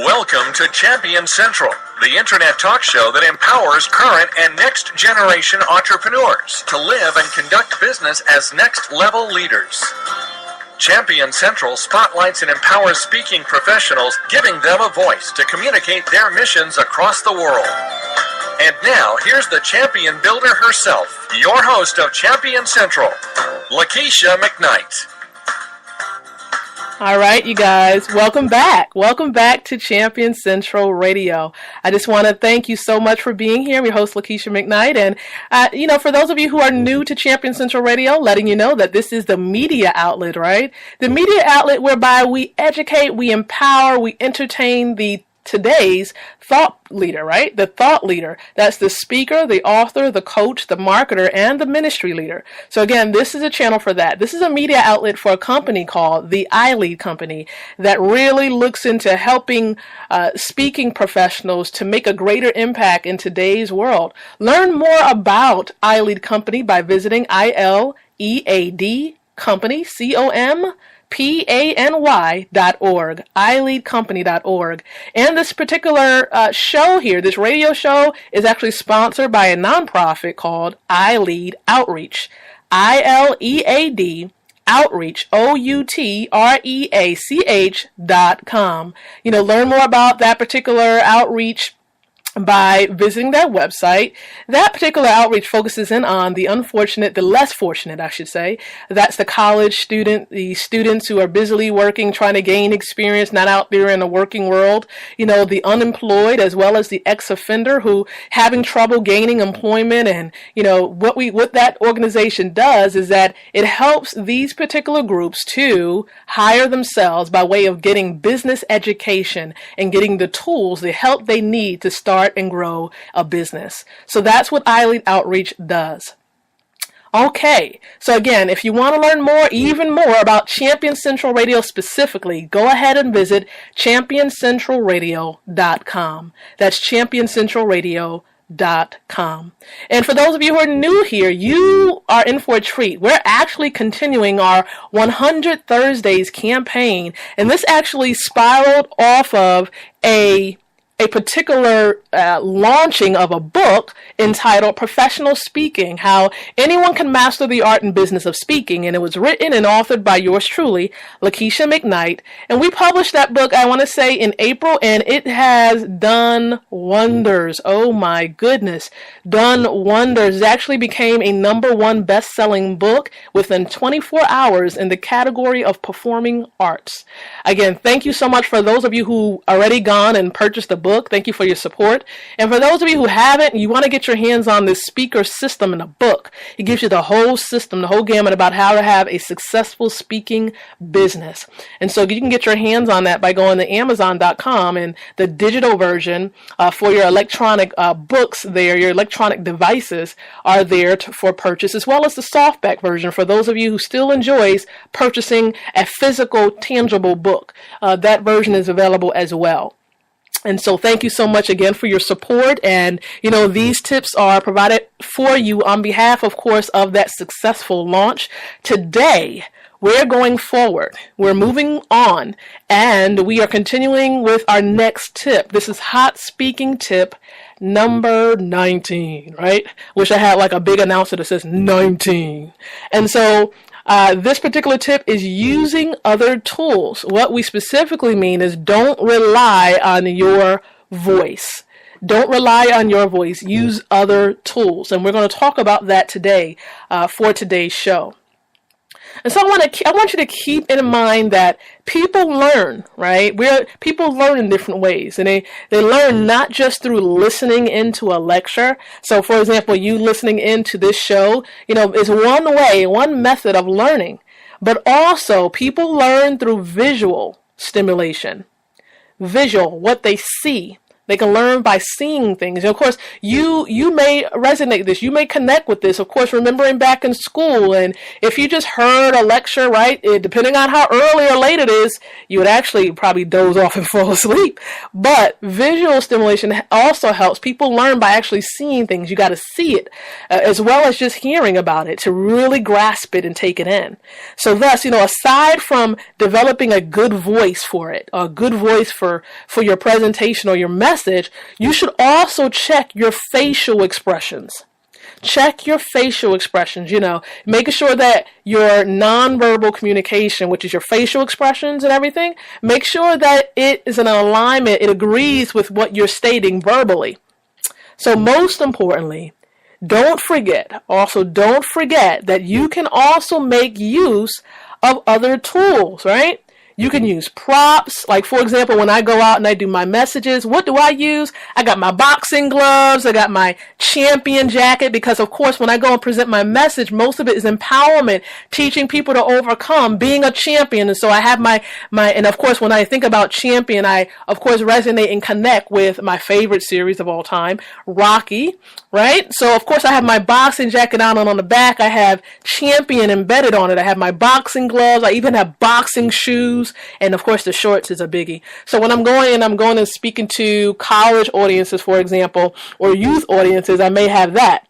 Welcome to Champion Central, the internet talk show that empowers current and next generation entrepreneurs to live and conduct business as next level leaders. Champion Central spotlights and empowers speaking professionals, giving them a voice to communicate their missions across the world. And now, here's the champion builder herself, your host of Champion Central, Lakeisha McKnight. All right, you guys, welcome back. Welcome back to Champion Central Radio. I just want to thank you so much for being here. I'm your host, Lakeisha McKnight. And, for those of you who are new to Champion Central Radio, letting you know that this is the media outlet, right? The media outlet whereby we educate, we empower, we entertain today's thought leader, right? The thought leader. That's the speaker, the author, the coach, the marketer, and the ministry leader. So again, this is a channel for that. This is a media outlet for a company called the iLead Company that really looks into helping speaking professionals to make a greater impact in today's world. Learn more about iLead Company by visiting ILEAD Company, COMPANY.org, iLeadCompany.org. And this particular show here, this radio show, is actually sponsored by a nonprofit called iLead Outreach. ILEAD Outreach, OUTREACH.com. Learn more about that particular outreach by visiting that website. That particular outreach focuses in on the less fortunate, I should say. That's the college student, the students who are busily working, trying to gain experience, not out there in the working world. The unemployed, as well as the ex-offender who having trouble gaining employment. And, what that organization does is that it helps these particular groups to hire themselves by way of getting business education and getting the tools, the help they need to start and grow a business. So that's what iLead Outreach does. Okay, so again, if you want to learn even more about Champion Central Radio specifically, go ahead and visit championcentralradio.com. That's championcentralradio.com. And for those of you who are new here, you are in for a treat. We're actually continuing our 100 Thursdays campaign, and this actually spiraled off of a particular launching of a book entitled Professional Speaking, How Anyone Can Master the Art and Business of Speaking. And it was written and authored by yours truly, Lakeisha McKnight. And we published that book, I want to say, in April, and it has done wonders. Oh my goodness, done wonders. It actually became a #1 best-selling book within 24 hours in the category of performing arts. Again, thank you so much for those of you who already gone and purchased the book. Thank you for your support. And for those of you who haven't, you want to get your hands on this speaker system in a book. It gives you the whole system, the whole gamut about how to have a successful speaking business. And so you can get your hands on that by going to Amazon.com, and the digital version for your electronic books there, your electronic devices are there for purchase, as well as the softback version for those of you who still enjoys purchasing a physical, tangible book. That version is available as well. And so thank you so much again for your support. And, these tips are provided for you on behalf, of course, of that successful launch. Today, we're going forward. We're moving on, and we are continuing with our next tip. This is hot speaking tip number 19, right? Wish I had like a big announcer that says 19. And so this particular tip is using other tools. What we specifically mean is don't rely on your voice. Don't rely on your voice. Use other tools. And we're going to talk about that today for today's show. And so I want you to keep in mind that people learn, right? People learn in different ways, and they learn not just through listening into a lecture. So, for example, you listening into this show, is one method of learning, but also people learn through visual stimulation. Visual, what they see, They can learn by seeing things. And of course, you may resonate with this. You may connect with this. Of course, remembering back in school, and if you just heard a lecture, right, depending on how early or late it is, you would actually probably doze off and fall asleep. But visual stimulation also helps people learn by actually seeing things. You got to see it, as well as just hearing about it to really grasp it and take it in. So thus, aside from developing a good voice for it, a good voice for your presentation or your message, you should also check your facial expressions. Check your facial expressions, making sure that your nonverbal communication, which is your facial expressions and everything, make sure that it is in alignment, it agrees with what you're stating verbally. So most importantly, don't forget that you can also make use of other tools, right? You can use props. Like, for example, when I go out and I do my messages, what do I use? I got my boxing gloves. I got my champion jacket, because, of course, when I go and present my message, most of it is empowerment, teaching people to overcome, being a champion. And so I have and of course, when I think about champion, I, of course, resonate and connect with my favorite series of all time, Rocky, right? So, of course, I have my boxing jacket on, and on the back, I have champion embedded on it. I have my boxing gloves. I even have boxing shoes. And of course, the shorts is a biggie. So when I'm going and speaking to college audiences, for example, or youth audiences, I may have that.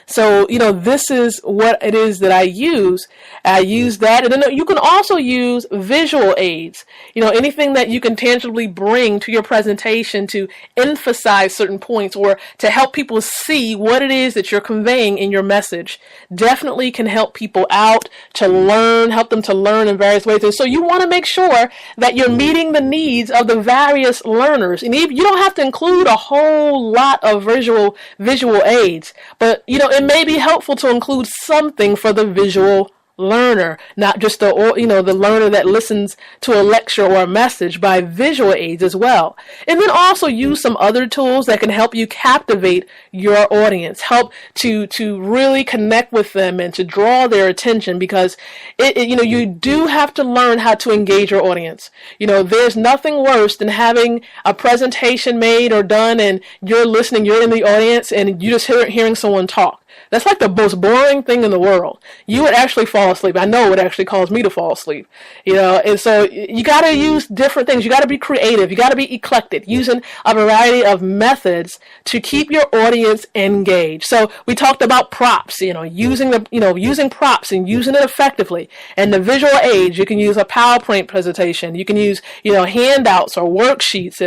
So, this is what it is that I use. I use that. And then you can also use visual aids. Anything that you can tangibly bring to your presentation to emphasize certain points or to help people see what it is that you're conveying in your message definitely can help people out help them to learn in various ways. And so you want to make sure that you're meeting the needs of the various learners. And you don't have to include a whole lot of visual aids, but, it may be helpful to include something for the visual learner, not just the learner that listens to a lecture or a message, by visual aids as well. And then also use some other tools that can help you captivate your audience, help to really connect with them and to draw their attention, because you do have to learn how to engage your audience. There's nothing worse than having a presentation made or done and you're listening, you're in the audience, and you just hearing someone talk. That's like the most boring thing in the world. You would actually fall asleep. I know it would actually cause me to fall asleep. And so you got to use different things. You got to be creative. You got to be eclectic, using a variety of methods to keep your audience engaged. So we talked about props, using props and using it effectively. And the visual aids, you can use a PowerPoint presentation. You can use, handouts or worksheets,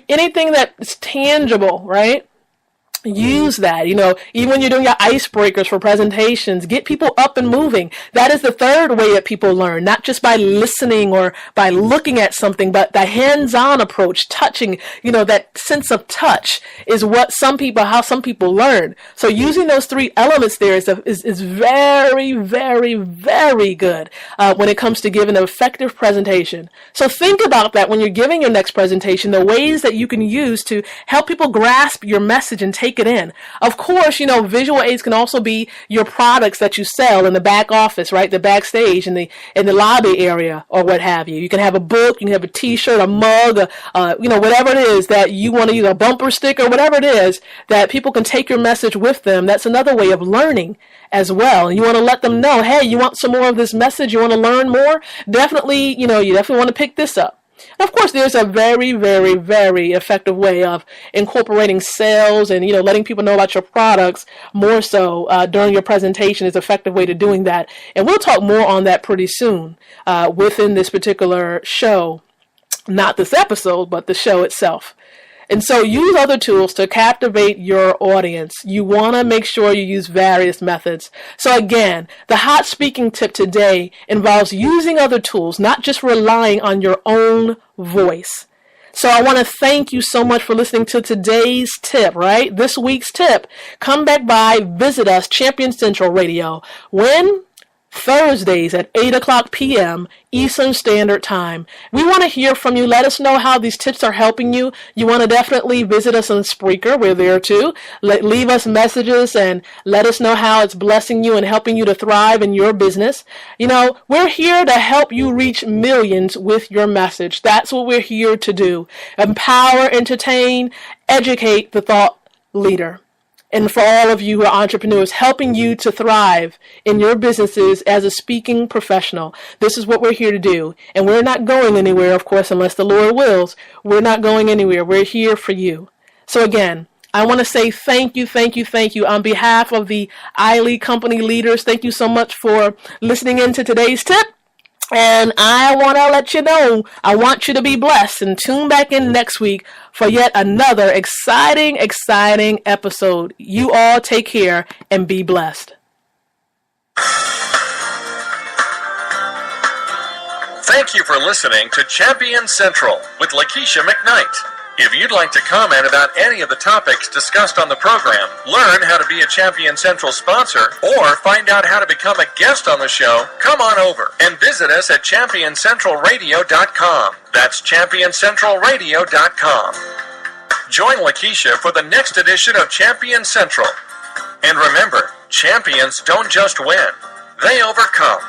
anything that's tangible, right? Use that, even when you're doing your icebreakers for presentations, get people up and moving. That is the third way that people learn, not just by listening or by looking at something, but the hands-on approach, touching, that sense of touch is how some people learn. So using those three elements there is very, very, very good when it comes to giving an effective presentation. So think about that when you're giving your next presentation, the ways that you can use to help people grasp your message and take it in. Of course, visual aids can also be your products that you sell in the back office, right? The backstage in the lobby area or what have you. You can have a book, you can have a t-shirt, a mug, whatever it is that you want to use, a bumper sticker, whatever it is that people can take your message with them. That's another way of learning as well. And you want to let them know, hey, you want some more of this message? You want to learn more? Definitely, you definitely want to pick this up. Of course, there's a very, very, very effective way of incorporating sales and, letting people know about your products more so during your presentation is an effective way to doing that. And we'll talk more on that pretty soon within this particular show. Not this episode, but the show itself. And so use other tools to captivate your audience. You want to make sure you use various methods. So again, the hot speaking tip today involves using other tools, not just relying on your own voice. So I want to thank you so much for listening to today's tip, right? This week's tip. Come back by, visit us, Champion Central Radio. When? Thursdays at 8 o'clock p.m. Eastern Standard Time. We want to hear from you. Let us know how these tips are helping you. You want to definitely visit us on Spreaker. We're there too. Leave us messages and let us know how it's blessing you and helping you to thrive in your business. We're here to help you reach millions with your message. That's what we're here to do. Empower, entertain, educate the thought leader. And for all of you who are entrepreneurs, helping you to thrive in your businesses as a speaking professional. This is what we're here to do. And we're not going anywhere, of course, unless the Lord wills. We're not going anywhere. We're here for you. So again, I want to say thank you on behalf of the iLead company leaders. Thank you so much for listening in to today's tip. And I want to let you know, I want you to be blessed and tune back in next week for yet another exciting episode. You all take care and be blessed. Thank you for listening to Champion Central with Lakeisha McKnight. If you'd like to comment about any of the topics discussed on the program, learn how to be a Champion Central sponsor, or find out how to become a guest on the show, come on over and visit us at ChampionCentralRadio.com. That's ChampionCentralRadio.com. Join Lakeisha for the next edition of Champion Central. And remember, champions don't just win, they overcome.